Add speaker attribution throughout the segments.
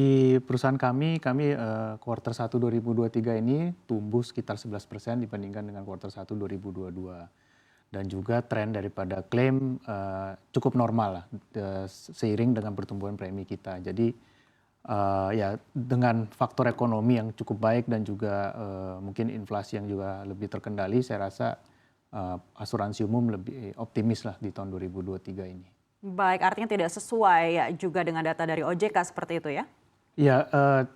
Speaker 1: Di perusahaan kami kuartal 1 2023 ini tumbuh sekitar 11% dibandingkan dengan kuartal 1 2022. Dan juga tren daripada klaim cukup normal lah seiring dengan pertumbuhan premi kita. Jadi ya dengan faktor ekonomi yang cukup baik dan juga mungkin inflasi yang juga lebih terkendali, saya rasa asuransi umum lebih optimis lah di tahun 2023 ini.
Speaker 2: Baik, artinya tidak sesuai ya juga dengan data dari OJK seperti itu ya?
Speaker 1: Ya,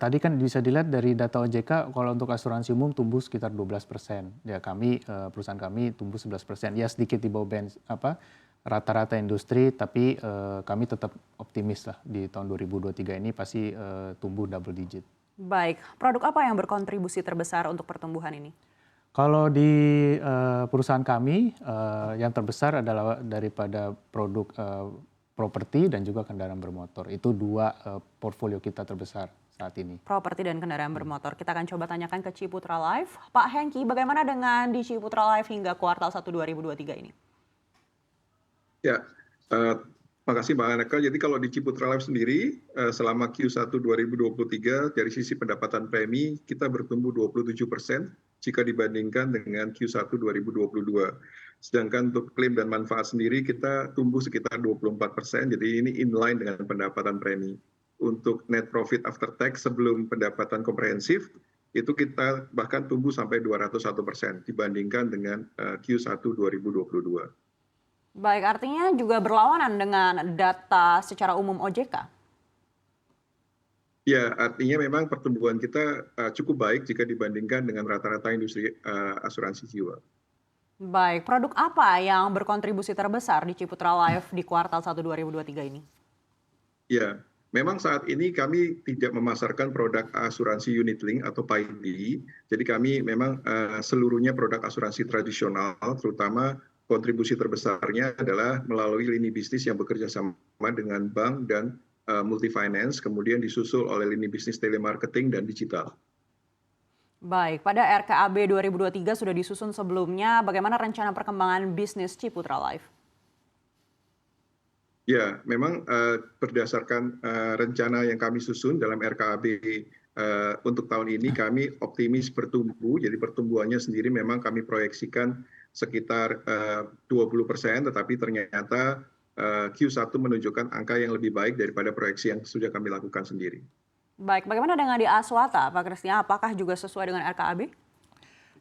Speaker 1: tadi kan bisa dilihat dari data OJK kalau untuk asuransi umum tumbuh sekitar 12%. Ya perusahaan kami tumbuh 11%. Ya sedikit di bawah rata-rata industri, tapi kami tetap optimis lah di tahun 2023 ini pasti tumbuh double digit.
Speaker 2: Baik, produk apa yang berkontribusi terbesar untuk pertumbuhan ini?
Speaker 1: Kalau di perusahaan kami yang terbesar adalah daripada produk properti dan juga kendaraan bermotor. Itu dua portfolio kita terbesar saat ini.
Speaker 2: Properti dan kendaraan bermotor. Kita akan coba tanyakan ke Ciputra Life. Pak Hengki, bagaimana dengan di Ciputra Life hingga kuartal 1 2023 ini?
Speaker 3: Ya, makasih Mbak Aneka. Jadi kalau di Ciputra Life sendiri, selama Q1 2023 dari sisi pendapatan premi kita bertumbuh 27% jika dibandingkan dengan Q1 2022. Sedangkan untuk klaim dan manfaat sendiri kita tumbuh sekitar 24%, jadi ini inline dengan pendapatan premi. Untuk net profit after tax sebelum pendapatan komprehensif, itu kita bahkan tumbuh sampai 201% dibandingkan dengan Q1 2022.
Speaker 2: Baik, artinya juga berlawanan dengan data secara umum OJK?
Speaker 3: Ya, artinya memang pertumbuhan kita cukup baik jika dibandingkan dengan rata-rata industri asuransi jiwa.
Speaker 2: Baik, produk apa yang berkontribusi terbesar di Ciputra Life di kuartal 1 2023 ini?
Speaker 3: Ya, memang saat ini kami tidak memasarkan produk asuransi unit link atau PAID. Jadi kami memang seluruhnya produk asuransi tradisional, terutama kontribusi terbesarnya adalah melalui lini bisnis yang bekerja sama dengan bank dan multi finance, kemudian disusul oleh lini bisnis telemarketing dan digital.
Speaker 2: Baik, pada RKAB 2023 sudah disusun sebelumnya. Bagaimana rencana perkembangan bisnis Ciputra Life?
Speaker 3: Ya, memang berdasarkan rencana yang kami susun dalam RKAB untuk tahun ini kami optimis bertumbuh. Jadi pertumbuhannya sendiri memang kami proyeksikan sekitar 20%, tetapi ternyata Q1 menunjukkan angka yang lebih baik daripada proyeksi yang sudah kami lakukan sendiri.
Speaker 2: Baik, bagaimana dengan di Aswata, Pak Christian? Apakah juga sesuai dengan RKAB?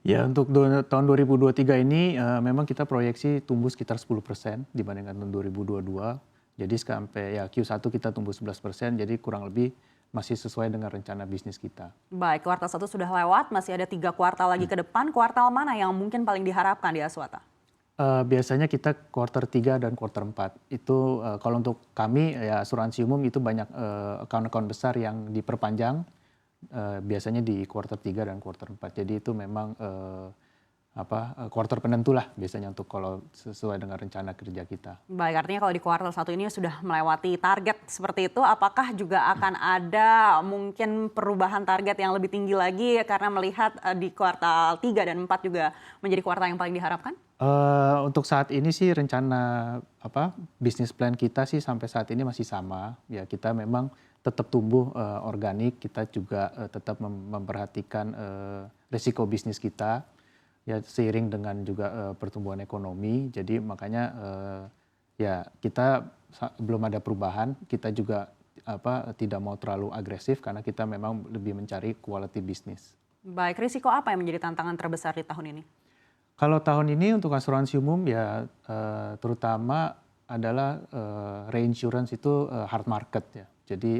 Speaker 1: Ya, untuk tahun 2023 ini memang kita proyeksi tumbuh sekitar 10% dibandingkan tahun 2022. Jadi sampai ya Q1 kita tumbuh 11%, jadi kurang lebih masih sesuai dengan rencana bisnis kita.
Speaker 2: Baik, kuartal 1 sudah lewat, masih ada 3 kuartal lagi ke depan. Kuartal mana yang mungkin paling diharapkan di Aswata?
Speaker 1: Biasanya kita kuartal 3 dan kuartal 4. Itu kalau untuk kami ya asuransi umum itu banyak account-account besar yang diperpanjang. Biasanya di kuartal 3 dan kuartal 4. Jadi itu memang kuartal penentu lah biasanya untuk kalau sesuai dengan rencana kerja kita.
Speaker 2: Baik, artinya kalau di kuartal 1 ini sudah melewati target seperti itu, apakah juga akan ada mungkin perubahan target yang lebih tinggi lagi karena melihat di kuartal 3 dan 4 juga menjadi kuartal yang paling diharapkan?
Speaker 1: Untuk saat ini sih rencana bisnis plan kita sih sampai saat ini masih sama. Ya kita memang tetap tumbuh organik, kita juga tetap memperhatikan risiko bisnis kita. Ya seiring dengan juga pertumbuhan ekonomi, jadi makanya ya kita belum ada perubahan, kita juga tidak mau terlalu agresif karena kita memang lebih mencari quality bisnis.
Speaker 2: Baik, risiko apa yang menjadi tantangan terbesar di tahun ini?
Speaker 1: Kalau tahun ini untuk asuransi umum ya terutama adalah reinsurance itu hard market ya, jadi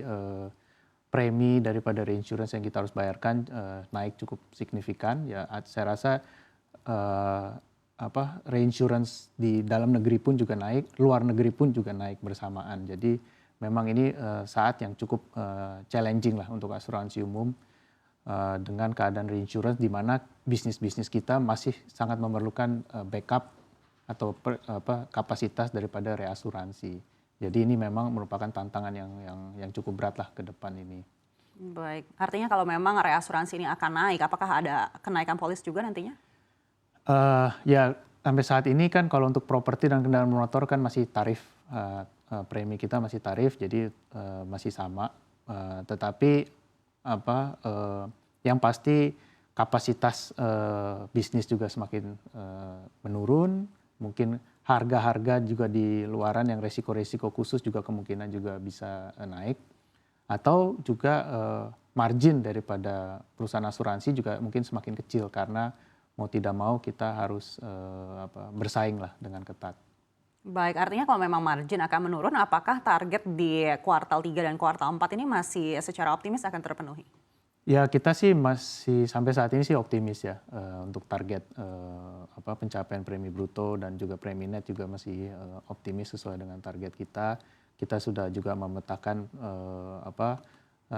Speaker 1: premi daripada reinsurance yang kita harus bayarkan naik cukup signifikan ya. Saya rasa reinsurance di dalam negeri pun juga naik, luar negeri pun juga naik bersamaan. Jadi memang ini saat yang cukup challenging lah untuk asuransi umum dengan keadaan reinsurance di mana bisnis-bisnis kita masih sangat memerlukan backup atau kapasitas daripada reasuransi. Jadi ini memang merupakan tantangan yang cukup berat lah ke depan ini.
Speaker 2: Baik, artinya kalau memang reasuransi ini akan naik, apakah ada kenaikan polis juga nantinya?
Speaker 1: Ya sampai saat ini kan kalau untuk properti dan kendaraan bermotor kan masih tarif, premi kita masih tarif, jadi masih sama. Tetapi yang pasti kapasitas bisnis juga semakin menurun, mungkin harga-harga juga di luaran yang resiko-resiko khusus juga kemungkinan juga bisa naik, atau juga margin daripada perusahaan asuransi juga mungkin semakin kecil karena mau tidak mau kita harus bersaing lah dengan ketat.
Speaker 2: Baik, artinya kalau memang margin akan menurun, apakah target di kuartal 3 dan kuartal 4 ini masih secara optimis akan terpenuhi?
Speaker 1: Ya kita sih masih sampai saat ini sih optimis ya untuk target pencapaian premi bruto dan juga premi net juga masih optimis sesuai dengan target kita. Kita sudah juga memetakan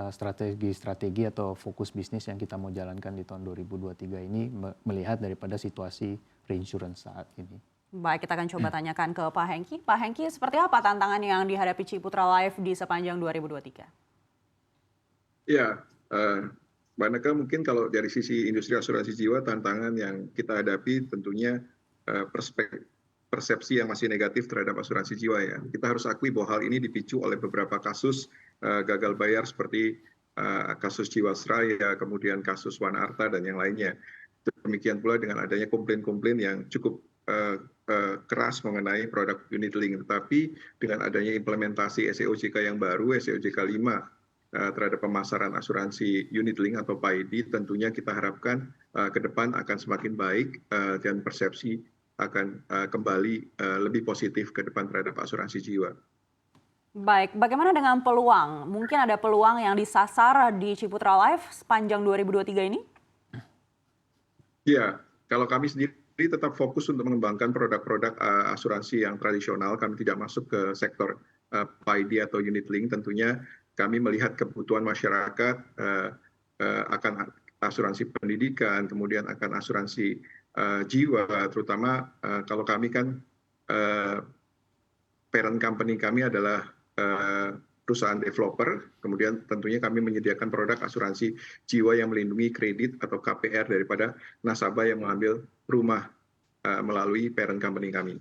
Speaker 1: strategi atau fokus bisnis yang kita mau jalankan di tahun 2023 ini melihat daripada situasi reinsurance saat ini.
Speaker 2: Baik, kita akan coba tanyakan ke Pak Hengki. Pak Hengki, seperti apa tantangan yang dihadapi Ciputra Life di sepanjang 2023?
Speaker 3: Ya, Mbak Neka, mungkin kalau dari sisi industri asuransi jiwa, tantangan yang kita hadapi tentunya persepsi yang masih negatif terhadap asuransi jiwa ya. Kita harus akui bahwa hal ini dipicu oleh beberapa kasus gagal bayar seperti kasus Jiwasraya, kemudian kasus Wan Arta dan yang lainnya. Demikian pula dengan adanya komplain-komplain yang cukup keras mengenai produk unit link. Tetapi dengan adanya implementasi SEOJK yang baru, SEOJK 5 terhadap pemasaran asuransi unit link atau PAID, tentunya kita harapkan ke depan akan semakin baik dan persepsi akan kembali lebih positif ke depan terhadap asuransi jiwa.
Speaker 2: Baik, bagaimana dengan peluang? Mungkin ada peluang yang disasar di Ciputra Life sepanjang 2023 ini?
Speaker 3: Ya, kalau kami sendiri tetap fokus untuk mengembangkan produk-produk asuransi yang tradisional. Kami tidak masuk ke sektor PAID atau unit link. Tentunya kami melihat kebutuhan masyarakat akan asuransi pendidikan, kemudian akan asuransi jiwa, terutama kalau kami kan parent company kami adalah perusahaan developer, kemudian tentunya kami menyediakan produk asuransi jiwa yang melindungi kredit atau KPR daripada nasabah yang mengambil rumah melalui parent company kami.